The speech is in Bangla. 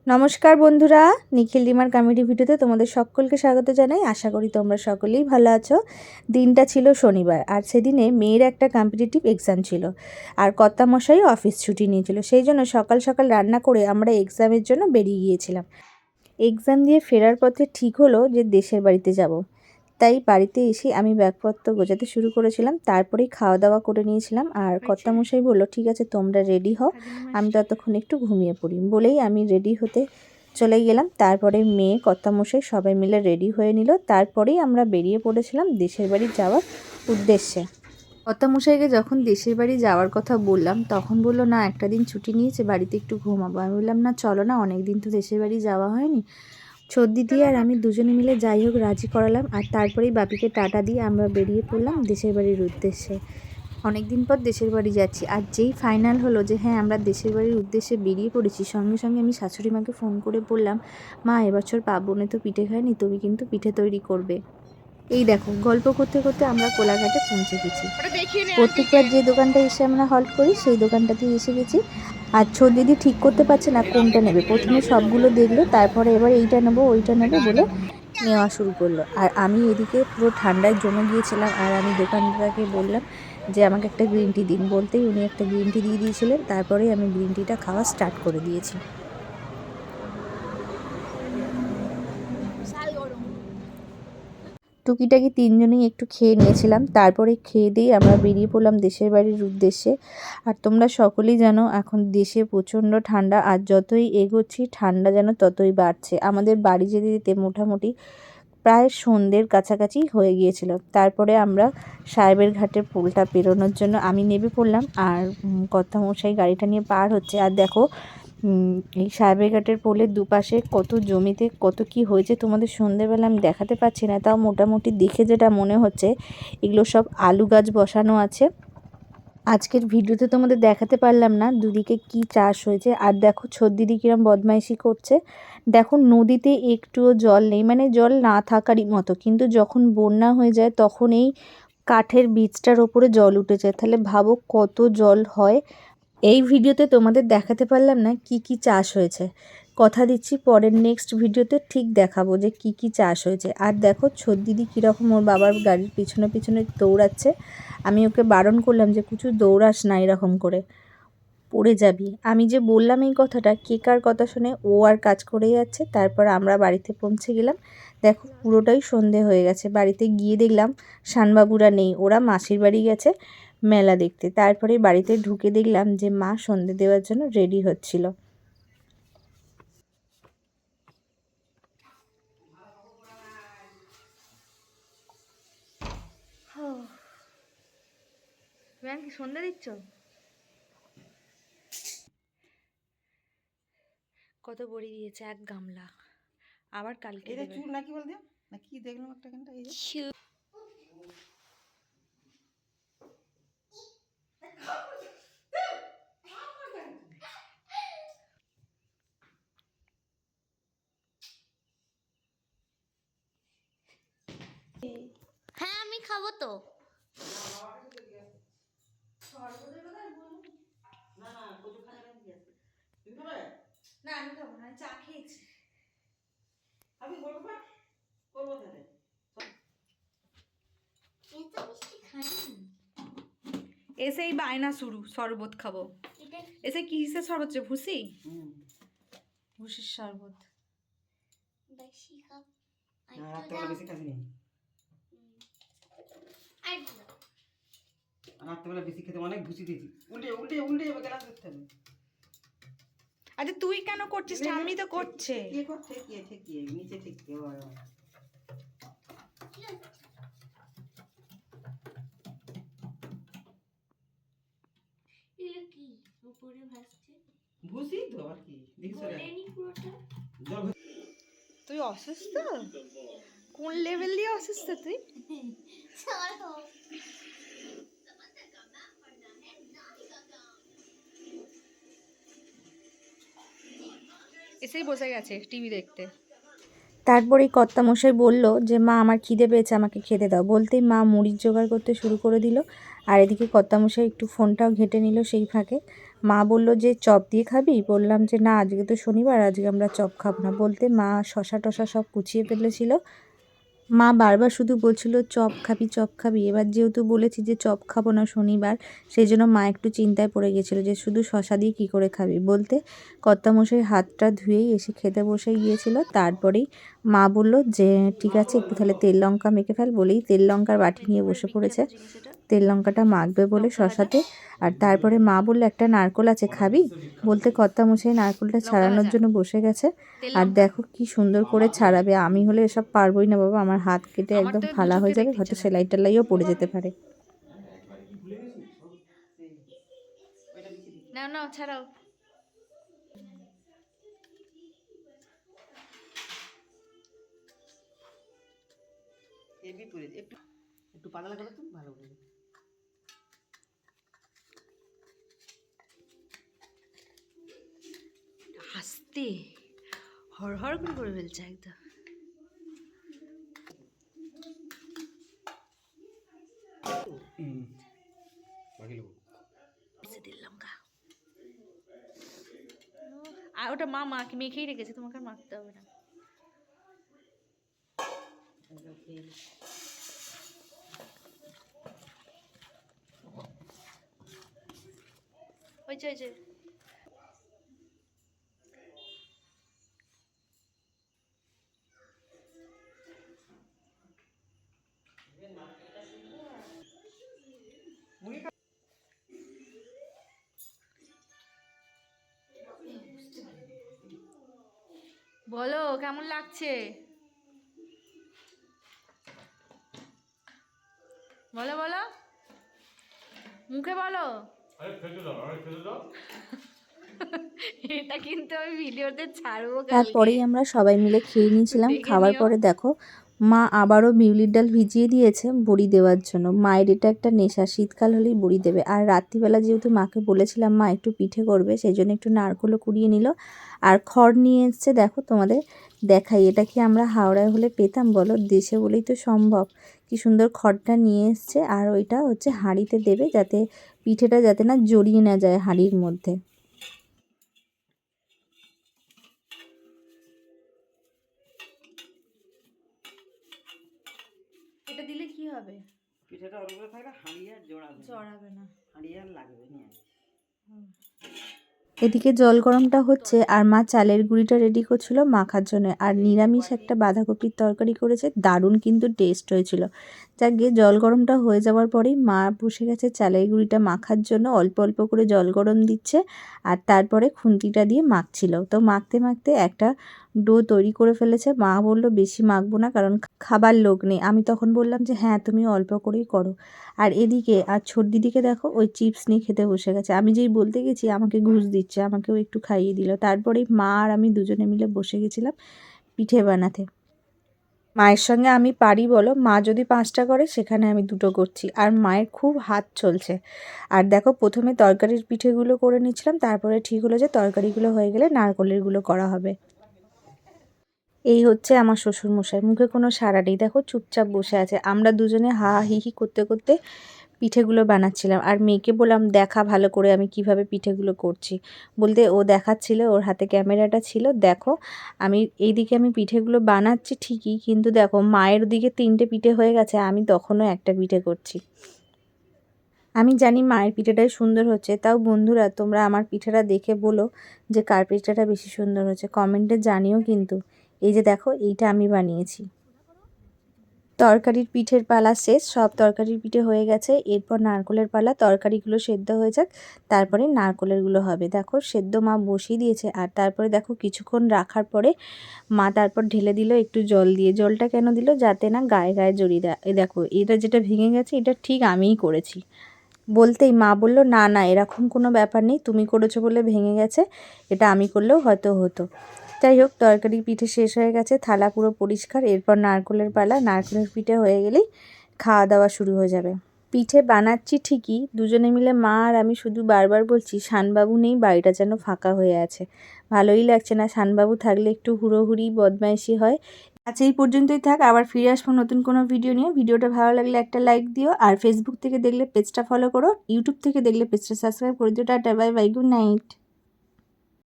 নমস্কার বন্ধুরা, নিখিল ডিমার কমেডি ভিডিওতে তোমাদের সকলকে স্বাগত জানাই। আশা করি তোমরা সকলেই ভালো আছো। দিনটা ছিল শনিবার, আর সেদিনে মেয়ের একটা কম্পিটিটিভ এক্সাম ছিল, আর কর্তামশাই অফিস ছুটি নিয়েছিল। সেই জন্য সকাল সকাল রান্না করে আমরা এক্সামের জন্য বেরিয়ে গিয়েছিলাম। এক্সাম দিয়ে ফেরার পথে ঠিক হলো যে দেশের বাড়িতে যাব। তাই বাড়িতে এসে আমি ব্যাগপত্র গোছাতে শুরু করেছিলাম, তারপরেই খাওয়া দাওয়া করে নিয়েছিলাম। আর কর্তামশাই বললো, ঠিক আছে তোমরা রেডি হও, আমি ততক্ষণ একটু ঘুমিয়ে পড়ি। বলেই আমি রেডি হতে চলে গেলাম। তারপরে মেয়ে কর্তামশাই সবাই মিলে রেডি হয়ে নিল। তারপরেই আমরা বেরিয়ে পড়েছিলাম দেশের বাড়ি যাওয়ার উদ্দেশ্যে। কর্তামশাইকে যখন দেশের বাড়ি যাওয়ার কথা বললাম, তখন বললো, না একটা দিন ছুটি নিয়েছে, বাড়িতে একটু ঘুমাবো। আমি বললাম, না চলো না, অনেক দিন তো দেশের বাড়ি যাওয়া হয়নি। দিদি আর আমি দুজনে মিলে যাই হোক রাজি করালাম, আর তারপরেই বাপিকে টাটা দিয়ে আমরা বেরিয়ে পড়লাম দেশের বাড়ির উদ্দেশ্যে। অনেক দিন পর দেশের বাড়ি যাচ্ছি, আর যেই ফাইনাল হলো যে হ্যাঁ আমরা দেশের বাড়ির উদ্দেশ্যে বেরিয়ে পড়েছি, সঙ্গে সঙ্গে আমি শাশুড়ি মাকে ফোন করে বললাম, মা এবছর পার্বণে তো পিঠে খায়নি, তুমি কিন্তু পিঠে তৈরি করবে। এই দেখো, গল্প করতে করতে আমরা কোলাঘাটে পৌঁছে গেছি। প্রত্যেকবার যে দোকানটা এসে আমরা হল্ট করি, সেই দোকানটাতেই এসে গেছি। আর দিদি ঠিক করতে পারছে না কোনটা নেবে। প্রথমে সবগুলো দেখলো, তারপরে এবার এইটা নেবো ওইটা নেবো বলে নেওয়া শুরু করলো। আর আমি এদিকে পুরো ঠান্ডায় জমে গিয়েছিলাম, আর আমি দোকানদারকে বললাম যে আমাকে একটা গ্রিন টি দিন। বলতেই উনি একটা গ্রিন টি দিয়ে দিয়েছিলেন। তারপরেই আমি গ্রিন টিটা খাওয়া স্টার্ট করে দিয়েছি। টুকিটাকি তিনজনেই একটু খেয়ে নিয়েছিলাম, তারপরে খেয়ে দিয়ে আমরা বেরিয়ে পড়লাম দেশের বাড়ির উদ্দেশ্যে। আর তোমরা সকলেই জানো এখন দেশে প্রচণ্ড ঠান্ডা, আর যতই এগোচ্ছি ঠান্ডা যেন ততই বাড়ছে। আমাদের বাড়ি যেতে যেতে মোটামুটি প্রায় সন্ধ্যের কাছাকাছি হয়ে গিয়েছিল। তারপরে আমরা সাহেবের ঘাটের পোলটা পেরোনোর জন্য আমি নেমে পড়লাম, আর কর্তামশাই গাড়িটা নিয়ে পার হচ্ছে। আর দেখো এই সাহেবের ঘাটের পোলের দুপাশে কত জমিতে কত কি হয়েছে তোমাদের সন্ধ্যেবেলা আমি দেখাতে পারছি না, তাও মোটামুটি দেখে যেটা মনে হচ্ছে এগুলো সব আলু গাছ বসানো আছে। আজকের ভিডিওতে তোমাদের দেখাতে পারলাম না দুদিকে কি চাষ হয়েছে। আর দেখো দিদি কিরম বদমাইশি করছে। দেখো নদীতে একটুও জল নেই, মানে জল না থাকারই মতো, কিন্তু যখন বন্যা হয়ে যায় তখন এই কাঠের বীজটার ওপরে জল উঠে যায়। তাহলে ভাবো কত জল হয়। এই ভিডিওতে তোমাদের দেখাতে পারলাম না কি কি চাষ হয়েছে। কথা দিচ্ছি পরের নেক্সট ভিডিওতে ঠিক দেখাবো যে কি কি চাষ হয়েছে। আর দেখো দিদি কীরকম ওর বাবার গাড়ির পিছনে পিছনে দৌড়াচ্ছে। আমি ওকে বারণ করলাম যে কিছু দৌড়াস না এরকম করে, পড়ে যাবি। আমি যে বললাম এই কথাটা, কে কার কথা শুনে ও আর কাজ করে যাচ্ছে। তারপর আমরা বাড়িতে পৌঁছে গেলাম। দেখো পুরোটাই সন্ধে হয়ে গেছে। বাড়িতে গিয়ে দেখলাম শানবাবুরা নেই, ওরা মাসির বাড়ি গেছে মেলা দেখতে। তারপরে বাড়িতে ঢুকে দেখলাম যে মা সন্ধে দেওয়ার জন্য রেডি হচ্ছিল। কি সন্ধে দিচ্ছ? কত বড়ি দিয়েছে, এক গামলা। আবার কালকে দেবে। চুল নাকি বল দিও না, কি দেখলাম একটা ঘন্টা এই যে হ্যাঁ আমি খাবো তো। না না কচু খাওয়া কি আছে? তুমি খাবে? না আমি খাবো না, চা খেয়েছি। আমি বলবো না, করবো তাহলে। এত মিষ্টি খাইনি। এসেই বায়না শুরু, শরবত খাবো। এসে কিসের শরবত? ভুসি, ভুসির শরবত। বেশি খাও। না রাত্রেবেলা বেশি খাবি না। রাত্রেবেলা বেশি খেতে অনেক ভুসি দিয়েছি। উল্টে উল্টে উল্টে যাবে, গ্লাস ধরতে হবে। আচ্ছা তুই কেন করছিস? আমি তো করছে। কে করছে? কে ঠেকিয়ে নিচে ঠেকিয়ে এগুলো কি উপরে ভাসছে? ভুসি তো আর কি দেখিস পুরোটা। তুই অসুস্থ? কোন লেভেল দিয়ে অসুস্থ তুই? এসেই বসে গেছে টিভি দেখতে। তারপরেই কর্তামশাই বলল যে মা আমার খিদে পেয়েছে, আমাকে খেতে দাও। বলতেই মা মুড়ির জোগাড় করতে শুরু করে দিল। আর এদিকে কর্তামশাই একটু ফোনটাও ঘেঁটে নিল সেই ফাঁকে। মা বলল যে চপ দিয়ে খাবি? বললাম যে না, আজকে তো শনিবার, আজকে আমরা চপ খাবো না। বলতে মা শশা টশা সব কুচিয়ে ফেলেছিল। মা বারবার শুধু বলছিল চপ খাবি চপ খাবি। এবার যেহেতু বলেছি যে চপ খাবো না শনিবার, সেই জন্য মা একটু চিন্তায় পড়ে গেছিলো যে শুধু শশা দিয়ে কী করে খাবি। বলতে কর্তামশাই হাতটা ধুয়েই এসে খেতে বসে গিয়েছিল। তারপরেই মা বলল যে ঠিক আছে, একটু তাহলে তেল লঙ্কা মেখে ফেল। বলেই তেল লঙ্কার বাটি নিয়ে বসে পড়েছে তেল লঙ্কাটা মাখবে বলে শশাতে। আর তারপরে মা বললো একটা নারকোল আছে, খাবি? বলতে কর্তামশাই নারকোলটা ছাড়ানোর জন্য বসে গেছে। আর দেখো কি সুন্দর করে ছাড়াবে। আমি হলে এসব পারবোই না বাবা, আমার হাত কেটে একদম ফালা হয়ে যাবে, হয়তো সেলাই টেলাইও পড়ে যেতে পারে। নাও নাও ছাড়াও। হেভি করে একটু একটু পাতলা করো তো ভালো হবে। আস্তে হড়হড় করে করে ফেলছে একদম। তেল লঙ্কা আর ওটা মা মেখেই রেখেছে, তোমাকে আর মাখতে হবে না। হয়েছে। বলো কেমন লাগছে, বলো বলো, মুখে বলো। এটা কিন্তু আমি ভিডিওতে ছাড়বো কালকে। তারপরেই আমরা সবাই মিলে খেয়ে নিয়েছিলাম। দেখে খাওয়ার নিও। পরে দেখো মা আবারও বিউলির ডাল ভিজিয়ে দিয়েছে বড়ি দেওয়ার জন্য। মায়ের এটা একটা নেশা, শীতকাল হলেই বড়ি দেবে। আর রাত্রিবেলা যেহেতু মাকে বলেছিলাম মা একটু পিঠে করবে, সেই জন্য একটু নারকেলও কুড়িয়ে নিল। আর খড় নিয়ে এসছে, দেখো তোমাদের দেখাই। এটা কি আমরা হাওড়ায় হলে পেতাম বলো? দেশে বলেই তো সম্ভব। কি সুন্দর খড়টা নিয়ে এসছে। আর ওইটা হচ্ছে হাঁড়িতে দেবে, যাতে পিঠেটা যাতে না জড়িয়ে না যায় হাঁড়ির মধ্যে। এটা দিলে কি হবে? পিঠাটা ওর উপরে থাকলে হাঁড়ি আর জড়াবে না। হাঁড়ি আর লাগবে না। এদিকে জল গরমটা হচ্ছে আর মা চালের গুঁড়িটা রেডি করছিল মাখার জন্য। আর নিরামিষ একটা বাঁধাকপির তরকারি করেছে, দারুণ কিন্তু টেস্ট হয়েছিল। যাকে জল গরমটা হয়ে যাওয়ার পরেই মা বসে গেছে চালের গুঁড়িটা মাখার জন্য। অল্প অল্প করে জল গরম দিচ্ছে আর তারপরে খুন্তিটা দিয়ে মাখছিল। তো মাখতে মাখতে একটা ডো তৈরি করে ফেলেছে। মা বললো বেশি মাখবো না, কারণ খাবার লোক নেই। আমি তখন বললাম যে হ্যাঁ তুমি অল্প করেই করো। আর এদিকে আর ছোট দিদিকে দেখো ওই চিপস নিয়ে খেতে বসে গেছে। আমি যেই বলতে গেছি আমাকে ঘুষ দিচ্ছে, আমাকেও একটু খাইয়ে দিল। তারপরেই মা আর আমি দুজনে মিলে বসে গেছিলাম পিঠে বানাতে। মায়ের সঙ্গে আমি পারি বলো? মা যদি 5টা করে সেখানে আমি 2টো করছি। আর মায়ের খুব হাত চলছে। আর দেখো প্রথমে তরকারির পিঠেগুলো করে নিচ্ছিলাম, তারপরে ঠিক হলো যে তরকারিগুলো হয়ে গেলে নারকেলেরগুলো করা হবে। এই হচ্ছে আমার শ্বশুরমশাই, মুখে কোনো সাড়া নেই, দেখো চুপচাপ বসে আছে। আমরা দুজনে হা হি হি করতে করতে পিঠেগুলো বানাচ্ছিলাম। আর মেয়েকে বললাম দেখা ভালো করে আমি কিভাবে পিঠেগুলো করছি। বলতে ও দেখাচ্ছিল, ওর হাতে ক্যামেরাটা ছিল। দেখো এইদিকে আমি পিঠেগুলো বানাচ্ছি ঠিকই, কিন্তু দেখো মায়ের দিকে 3টে পিঠে হয়ে গেছে, আমি তখনও একটা পিঠে করছি। আমি জানি মায়ের পিঠেটাই সুন্দর হচ্ছে, তাও বন্ধুরা তোমরা আমার পিঠেটা দেখে বলো যে কার পিঠেটা বেশি সুন্দর হচ্ছে, কমেন্টে জানিও কিন্তু। এই যে দেখো এইটা আমি বানিয়েছি। তরকারির পিঠের পালা শেষ, সব তরকারির পিঠে হয়ে গেছে। এরপর নারকেলের পালা, তরকারিগুলো সেদ্ধ হয়ে যাক, তারপরে নারকেলেরগুলো হবে। দেখো সেদ্ধ মা বসিয়ে দিয়েছে। আর তারপরে দেখো কিছুক্ষণ রাখার পরে মা তারপর ঢেলে দিল একটু জল দিয়ে। জলটা কেন দিল? যাতে না গায়ে গায়ে জড়িয়ে দেয়। এই দেখো এটা যেটা ভেঙে গেছে এটা ঠিক আমিই করেছি। বলতেই মা বলল না না, এরকম কোনো ব্যাপার নেই, তুমি করেছো বলে ভেঙে গেছে, এটা আমি করলেও হয়তো হতো। যাই হোক তরকারি পিঠে শেষ হয়ে গেছে, থালা পুরো পরিষ্কার। এরপর নারকেলের পালা, নারকেলের পিঠে হয়ে গেলেই খাওয়া দাওয়া শুরু হয়ে যাবে। পিঠে বানাচ্ছি ঠিকই, দুজনে মিলে মা আর আমি শুধু বারবার বলছি শানবাবু নেই, বাড়িটা যেন ফাঁকা হয়ে আছে। ভালোই লাগছে না, শানবাবু থাকলে একটু হুড়োহুড়ি বদমাইশি হয়। আচ্ছা, এই পর্যন্তই থাক, আবার ফিরে আসবো নতুন কোনো ভিডিও নিয়ে। ভিডিওটা ভালো লাগলে একটা লাইক দিও, আর ফেসবুক থেকে দেখলে পেজটা ফলো করো, ইউটিউব থেকে দেখলে পেজটা সাবস্ক্রাইব করে দিও। Tata, bye bye, good night.